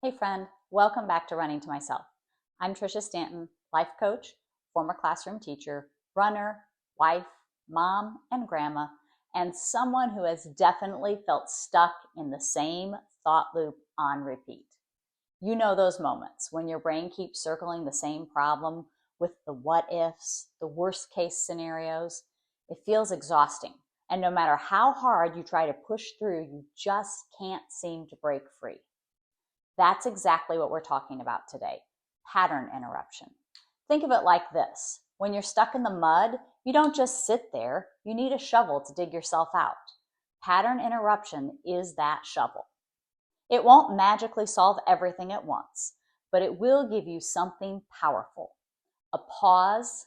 Hey friend, welcome back to Running to Myself. I'm Tricia Stanton, life coach, former classroom teacher, runner, wife, mom, and grandma, and someone who has definitely felt stuck in the same thought loop on repeat. You know those moments when your brain keeps circling the same problem with the what ifs, the worst case scenarios. It feels exhausting, and no matter how hard you try to push through, you just can't seem to break free. That's exactly what we're talking about today, pattern interruption. Think of it like this. When you're stuck in the mud, you don't just sit there, you need a shovel to dig yourself out. Pattern interruption is that shovel. It won't magically solve everything at once, but it will give you something powerful. A pause,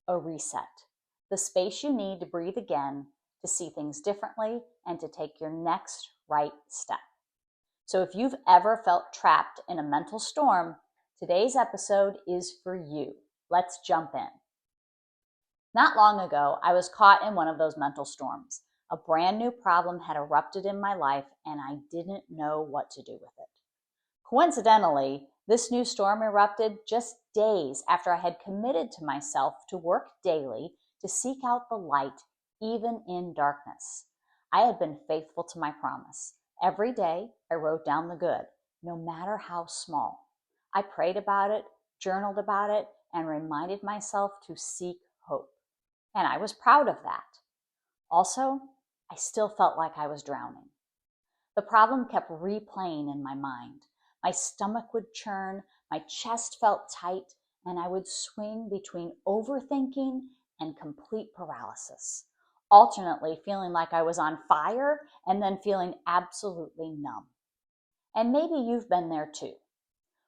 a reset, the space you need to breathe again, to see things differently, and to take your next right step. So if you've ever felt trapped in a mental storm, today's episode is for you. Let's jump in. Not long ago, I was caught in one of those mental storms. A brand new problem had erupted in my life, and I didn't know what to do with it. Coincidentally, this new storm erupted just days after I had committed to myself to work daily to seek out the light, even in darkness. I had been faithful to my promise. Every day, I wrote down the good, no matter how small. I prayed about it, journaled about it, and reminded myself to seek hope. And I was proud of that. Also, I still felt like I was drowning. The problem kept replaying in my mind. My stomach would churn, my chest felt tight, and I would swing between overthinking and complete paralysis, alternately feeling like I was on fire and then feeling absolutely numb. And maybe you've been there too.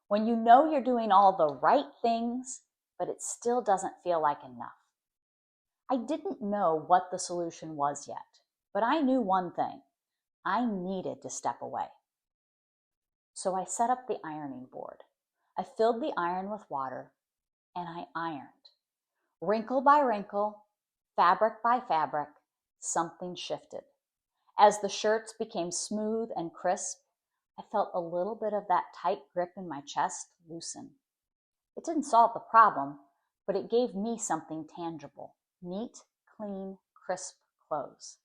When you know you're doing all the right things, but it still doesn't feel like enough. I didn't know what the solution was yet, but I knew one thing. I needed to step away. So I set up the ironing board. I filled the iron with water and I ironed. Wrinkle by wrinkle, fabric by fabric, something shifted. As the shirts became smooth and crisp, I felt a little bit of that tight grip in my chest loosen. It didn't solve the problem, but it gave me something tangible. Neat, clean, crisp clothes.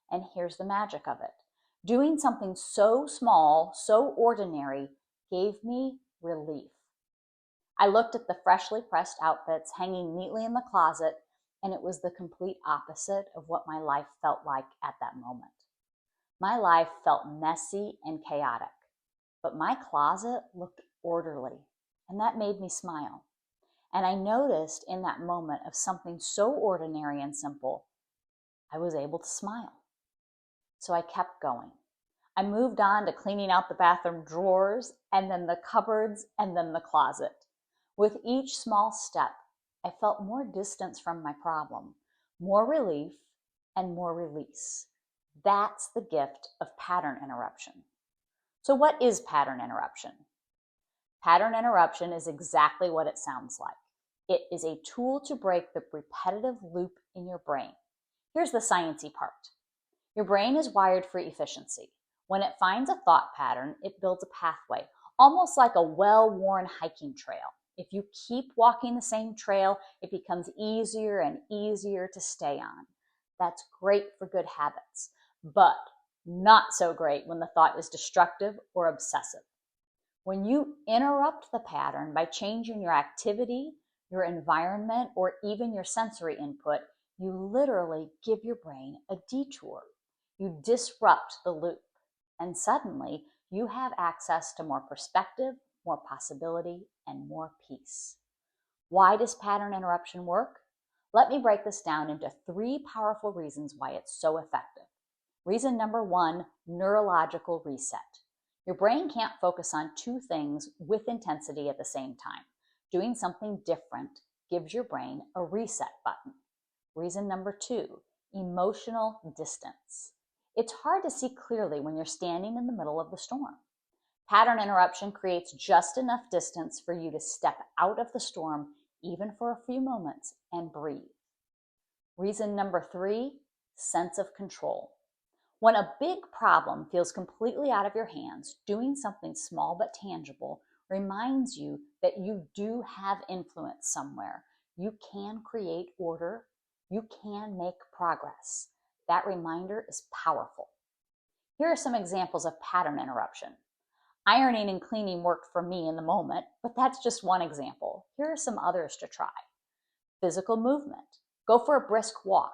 And here's the magic of it. Doing something so small, so ordinary, gave me relief. I looked at the freshly pressed outfits hanging neatly in the closet, and it was the complete opposite of what my life felt like at that moment. My life felt messy and chaotic, but my closet looked orderly, and that made me smile. And I noticed in that moment of something so ordinary and simple, I was able to smile. So I kept going. I moved on to cleaning out the bathroom drawers, and then the cupboards, and then the closet. With each small step, I felt more distance from my problem, more relief, and more release. That's the gift of pattern interruption. So what is pattern interruption? Pattern interruption is exactly what it sounds like. It is a tool to break the repetitive loop in your brain. Here's the sciencey part. Your brain is wired for efficiency. When it finds a thought pattern, it builds a pathway, almost like a well-worn hiking trail. If you keep walking the same trail, it becomes easier and easier to stay on. That's great for good habits, but not so great when the thought is destructive or obsessive. When you interrupt the pattern by changing your activity, your environment, or even your sensory input, you literally give your brain a detour. You disrupt the loop, and suddenly you have access to more perspective, more possibility, and more peace. Why does pattern interruption work? Let me break this down into 3 powerful reasons why it's so effective. Reason number 1, neurological reset. Your brain can't focus on 2 things with intensity at the same time. Doing something different gives your brain a reset button. Reason number 2, emotional distance. It's hard to see clearly when you're standing in the middle of the storm. Pattern interruption creates just enough distance for you to step out of the storm, even for a few moments, and breathe. Reason number 3, sense of control. When a big problem feels completely out of your hands, doing something small but tangible reminds you that you do have influence somewhere. You can create order. You can make progress. That reminder is powerful. Here are some examples of pattern interruption. Ironing and cleaning worked for me in the moment, but that's just one example. Here are some others to try. Physical movement. Go for a brisk walk.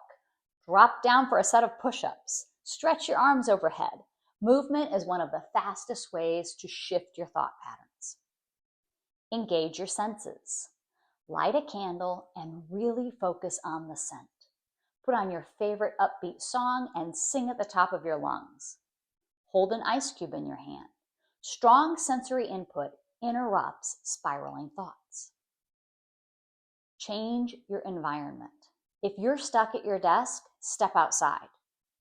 Drop down for a set of push-ups. Stretch your arms overhead. Movement is one of the fastest ways to shift your thought patterns. Engage your senses. Light a candle and really focus on the scent. Put on your favorite upbeat song and sing at the top of your lungs. Hold an ice cube in your hand. Strong sensory input interrupts spiraling thoughts. Change your environment. If you're stuck at your desk, step outside.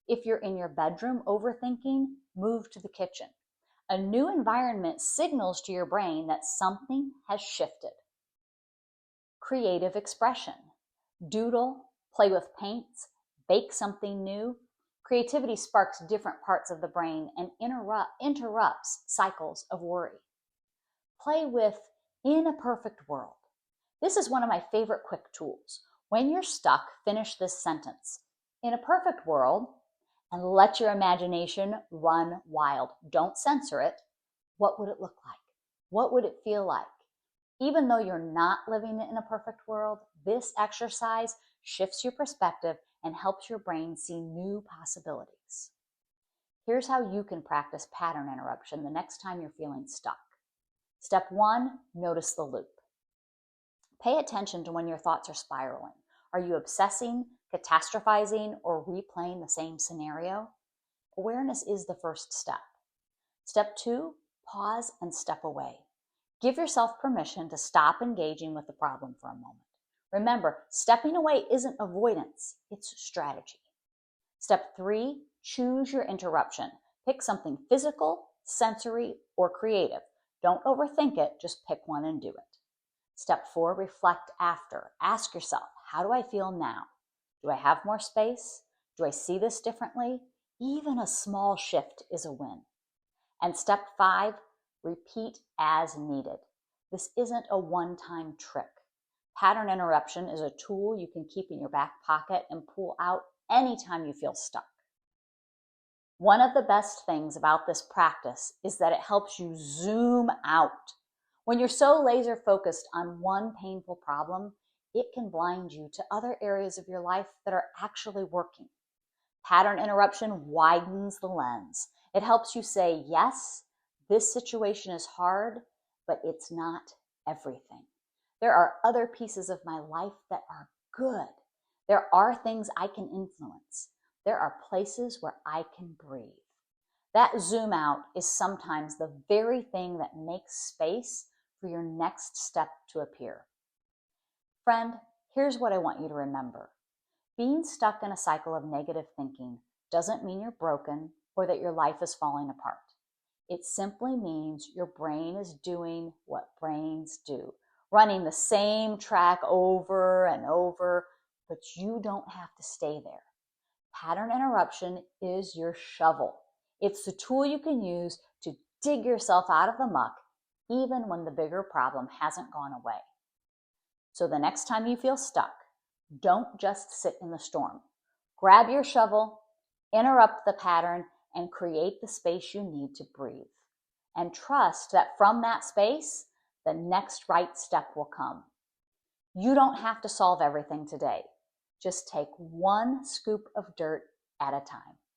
If you're in your bedroom overthinking, move to the kitchen. A new environment signals to your brain that something has shifted. Creative expression. Doodle, play with paints, bake something new. Creativity sparks different parts of the brain and interrupts cycles of worry. Play with In a Perfect World. This is one of my favorite quick tools. When you're stuck, finish this sentence. In a perfect world, and let your imagination run wild. Don't censor it. What would it look like? What would it feel like? Even though you're not living in a perfect world, this exercise shifts your perspective and helps your brain see new possibilities. Here's how you can practice pattern interruption the next time you're feeling stuck. Step 1, notice the loop. Pay attention to when your thoughts are spiraling. Are you obsessing, catastrophizing, or replaying the same scenario? Awareness is the first step. Step 2, pause and step away. Give yourself permission to stop engaging with the problem for a moment. Remember, stepping away isn't avoidance, it's strategy. Step 3, choose your interruption. Pick something physical, sensory, or creative. Don't overthink it, just pick one and do it. Step 4, reflect after. Ask yourself, how do I feel now? Do I have more space? Do I see this differently? Even a small shift is a win. And step 5, repeat as needed. This isn't a one-time trick. Pattern interruption is a tool you can keep in your back pocket and pull out anytime you feel stuck. One of the best things about this practice is that it helps you zoom out. When you're so laser focused on one painful problem, it can blind you to other areas of your life that are actually working. Pattern interruption widens the lens. It helps you say, yes, this situation is hard, but it's not everything. There are other pieces of my life that are good. There are things I can influence. There are places where I can breathe. That zoom out is sometimes the very thing that makes space for your next step to appear. Friend, here's what I want you to remember. Being stuck in a cycle of negative thinking doesn't mean you're broken or that your life is falling apart. It simply means your brain is doing what brains do, running the same track over and over, but you don't have to stay there. Pattern interruption is your shovel. It's the tool you can use to dig yourself out of the muck, even when the bigger problem hasn't gone away. So the next time you feel stuck, don't just sit in the storm. Grab your shovel, interrupt the pattern, and create the space you need to breathe. And trust that from that space, the next right step will come. You don't have to solve everything today. Just take one scoop of dirt at a time.